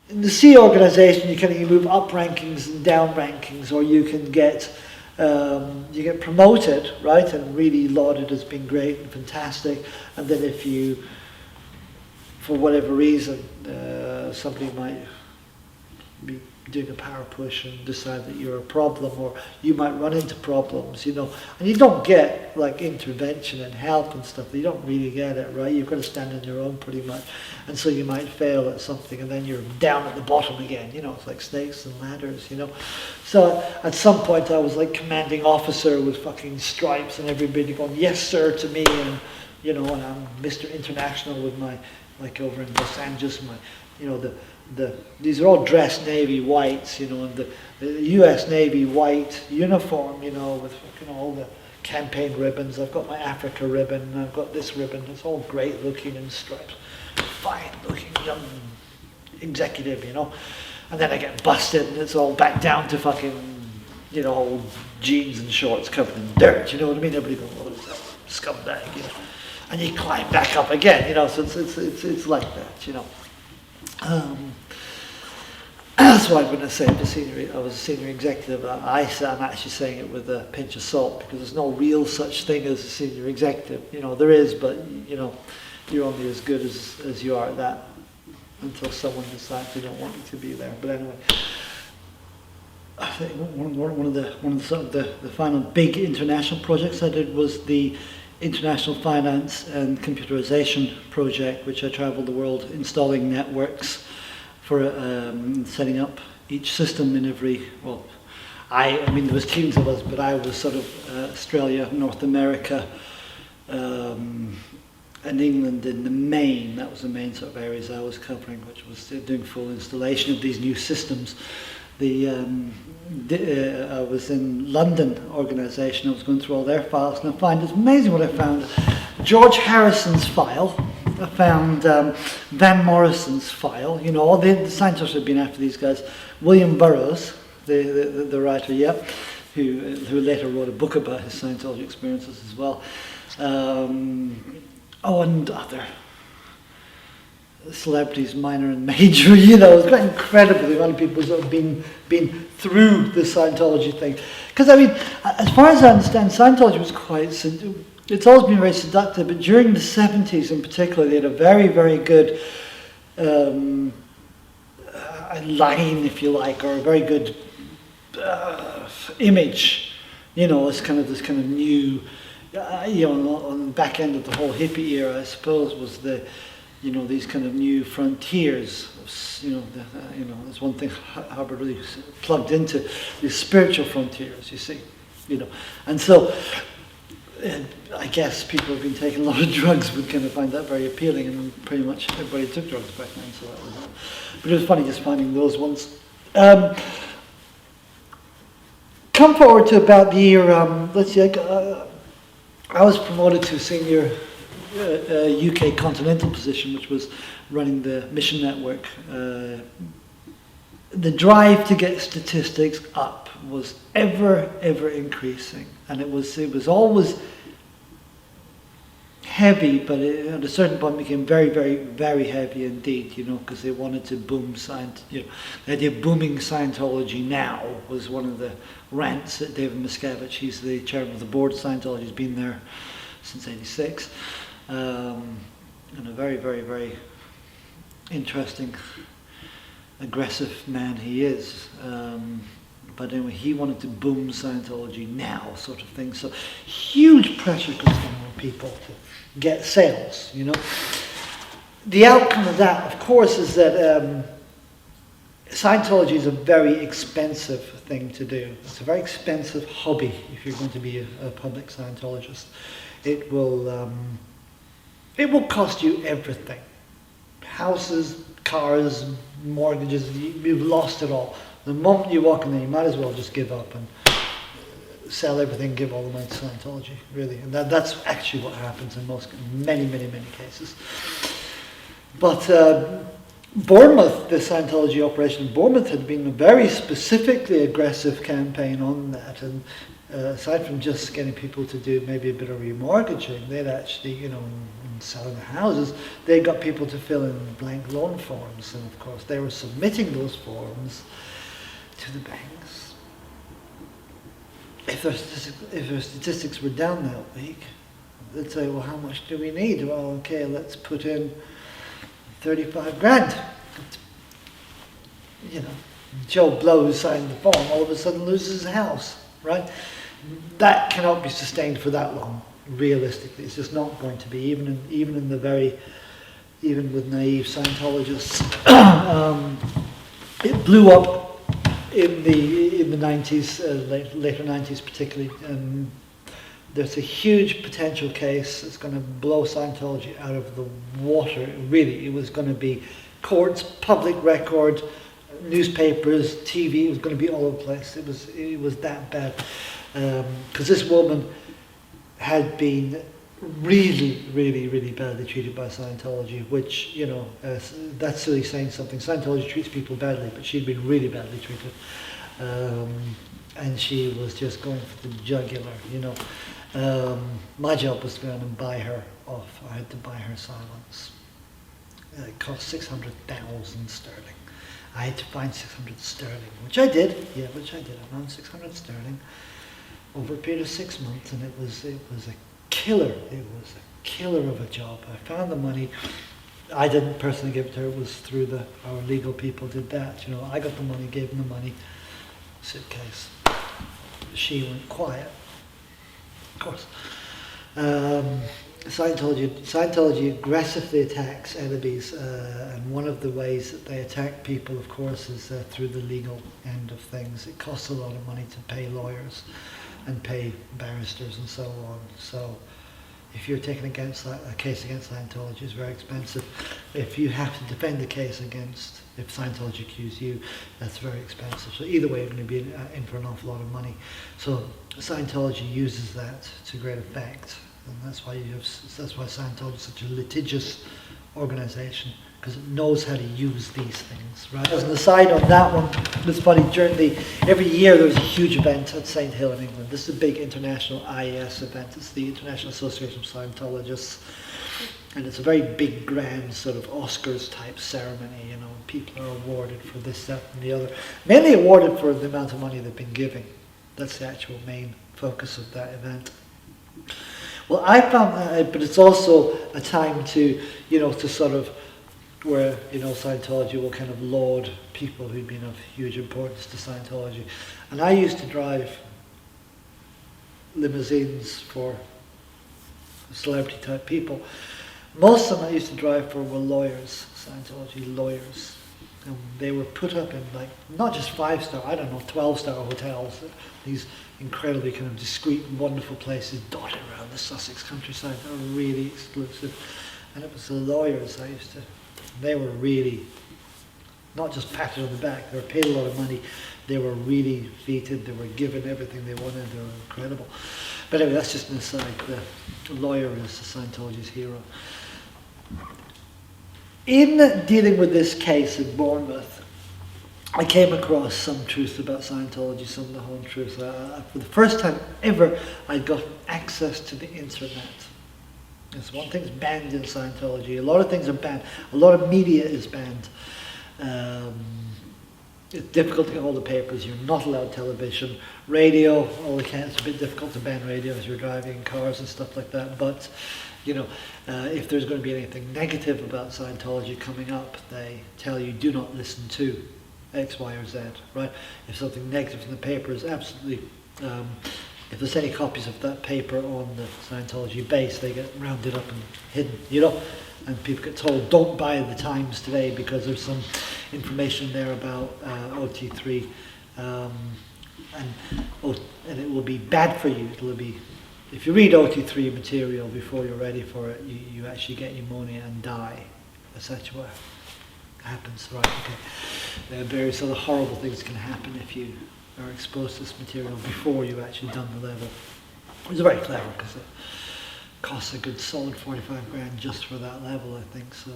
in the C organization, you move up rankings and down rankings, or you get promoted, right, and really lauded as being great and fantastic. And then if you, for whatever reason, somebody might be doing a power push and decide that you're a problem, or you might run into problems, and you don't get like intervention and help and stuff. You don't really get it, right? You've got to stand on your own pretty much, and so you might fail at something, and then you're down at the bottom again. It's like snakes and ladders, So at some point, I was like commanding officer with fucking stripes, and everybody going yes sir to me, and and I'm Mr. International with my, like over in Los Angeles, my these are all dressed Navy whites, and the U.S. Navy white uniform, with fucking all the campaign ribbons. I've got my Africa ribbon, and I've got this ribbon. It's all great looking and stripes. Fine looking young executive, And then I get busted, and it's all back down to fucking, old jeans and shorts covered in dirt. You know what I mean? Everybody goes, "What is that scumbag?" And you climb back up again. So it's like that. That's why when I say I was a senior executive, I'm actually saying it with a pinch of salt, because there's no real such thing as a senior executive. There is, but you're only as good as you are at that until someone decides they don't want you to be there. But anyway, I think one of the final big international projects I did was the International Finance and Computerization Project, which I traveled the world installing networks for setting up each system in every, there was teams of us, but I was sort of Australia, North America, and England in the main. That was the main sort of areas I was covering, which was doing full installation of these new systems. I was in London organisation. I was going through all their files, and it's amazing what I found. George Harrison's file. I found Van Morrison's file. All the scientists have been after these guys. William Burroughs, the writer, who later wrote a book about his Scientology experiences as well. And other celebrities, minor and major. It's quite incredible the amount of people who have been through the Scientology thing. Because as far as I understand, Scientology was it's always been very seductive, but during the 70s in particular, they had a very, very good line, if you like, or a very good image, as kind of this kind of new, on the back end of the whole hippie era, I suppose, was these kind of new frontiers. There's one thing Harvard really plugged into, these spiritual frontiers, you see, and so. I guess people who've been taking a lot of drugs would kind of find that very appealing, and pretty much everybody took drugs back then, so that was it. But it was funny just finding those ones. Come forward to about the year, let's see, I was promoted to senior UK continental position, which was running the mission network. The drive to get statistics up was ever increasing, and it was always heavy, but at a certain point became very, very, very heavy indeed, because they wanted to boom the idea of booming Scientology now was one of the rants that David Miscavige, he's the chairman of the board of Scientology, he's been there since '86, and a very, very, very interesting, aggressive man he is. But anyway, he wanted to boom Scientology now, sort of thing. So huge pressure comes from people to get sales, The outcome of that, of course, is that Scientology is a very expensive thing to do. It's a very expensive hobby if you're going to be a public Scientologist. It will cost you everything. Houses, cars, mortgages, you've lost it all. The moment you walk in there, you might as well just give up and sell everything, give all the money to Scientology, really. And that's actually what happens in many cases. But Bournemouth, the Scientology operation in Bournemouth had been a very specifically aggressive campaign on that, and aside from just getting people to do maybe a bit of remortgaging, they'd actually, you know, in selling the houses, they got people to fill in blank loan forms, and of course they were submitting those forms to the banks. If their statistics were down that week, they'd say, well, how much do we need? Well, okay, let's put in 35 grand. You know, Joe Blow, who signed the form, all of a sudden loses his house, right? That cannot be sustained for that long, realistically. It's just not going to be, even with naive Scientologists. It blew up in the 90s, later 90s particularly, and there's a huge potential case that's going to blow Scientology out of the water. Really, it was going to be courts, public record, newspapers, TV. It was going to be all over the place. It was that bad, because this woman had been really, really, really badly treated by Scientology, which, you know, that's really saying something. Scientology treats people badly, but she'd been really badly treated. And she was just going for the jugular, you know. My job was to go out and buy her off. I had to buy her silence. It cost 600,000 sterling. I had to find 600 sterling, which I did. Yeah, which I did. I found 600 sterling over a period of 6 months, and it was a killer. It was a killer of a job. I found the money. I didn't personally give it to her. It was through our legal people did that. You know, I got the money, gave them the money. Suitcase. She went quiet. Of course. Scientology aggressively attacks enemies, and one of the ways that they attack people, of course, is through the legal end of things. It costs a lot of money to pay lawyers and pay barristers and so on. So if you're taking a case against Scientology, it's very expensive. If you have to defend the case if Scientology accuse you, that's very expensive. So either way, you're going to be in for an awful lot of money. So Scientology uses that to great effect, and that's why Scientology is such a litigious organization, because it knows how to use these things, right? As an aside on that one, it's funny, every year there's a huge event at St. Hill in England. This is a big international IS event. It's the International Association of Scientologists. And it's a very big, grand sort of Oscars type ceremony, you know, people are awarded for this, that, and the other. Mainly awarded for the amount of money they've been giving. That's the actual main focus of that event. Well, I found that, but it's also a time to, you know, to sort of, where, you know, Scientology will kind of laud people who've been of huge importance to Scientology. And I used to drive limousines for celebrity type people. Most of them I used to drive for were lawyers, Scientology lawyers. And they were put up in, like, not just 5-star, 12-star hotels. These incredibly kind of discreet, wonderful places dotted around the Sussex countryside. They were really exclusive. And it was the lawyers they were really not just patted on the back, they were paid a lot of money. They were really feted, they were given everything they wanted, they were incredible. But anyway, that's just an aside. The lawyer is Scientology's hero. In dealing with this case in Bournemouth, I came across some truth about Scientology, some of the whole truth. For the first time ever, I got access to the internet. It's one thing's banned in Scientology. A lot of things are banned. A lot of media is banned. It's difficult to get hold of papers. You're not allowed television. Radio, it's a bit difficult to ban radio as you're driving cars and stuff like that. But, you know, if there's going to be anything negative about Scientology coming up, they tell you do not listen to X, Y, or Z, right? If something negative in the paper is absolutely... if there's any copies of that paper on the Scientology base, they get rounded up and hidden, you know, and people get told, don't buy the Times today because there's some information there about OT3, and it will be bad for you. It'll be, if you read OT3 material before you're ready for it, you actually get pneumonia and die. That's actually what happens, right? Okay. Various other horrible things can happen if you are exposed to this material before you've actually done the level. It was very clever because it costs a good solid 45 grand just for that level, I think. So